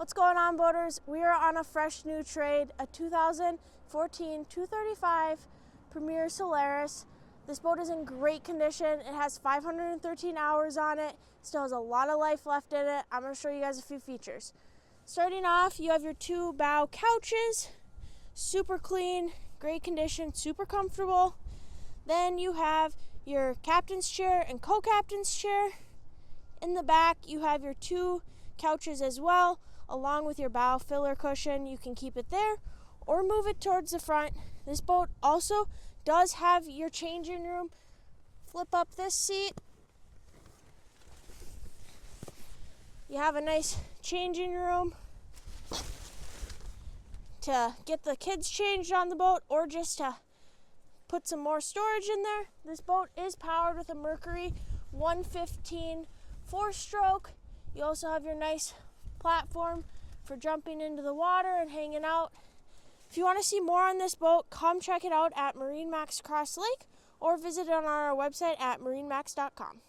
What's going on, boaters? We are on a fresh new trade, a 2014 235 Premier Solaris. This boat is in great condition. It has 513 hours on it. Still has a lot of life left in it. I'm going to show you guys a few features. Starting off, you have your two bow couches. Super clean, great condition, super comfortable. Then you have your captain's chair and co-captain's chair. In the back, you have your two couches as well, along with your bow filler cushion. You can keep it there or move it towards the front. This boat also does have your changing room. Flip up this seat. You have a nice changing room to get the kids changed on the boat or just to put some more storage in there. This boat is powered with a Mercury 115 4-stroke. You also have your nice platform for jumping into the water and hanging out. If you want to see more on this boat, come check it out at MarineMax Crosslake or visit it on our website at MarineMax.com.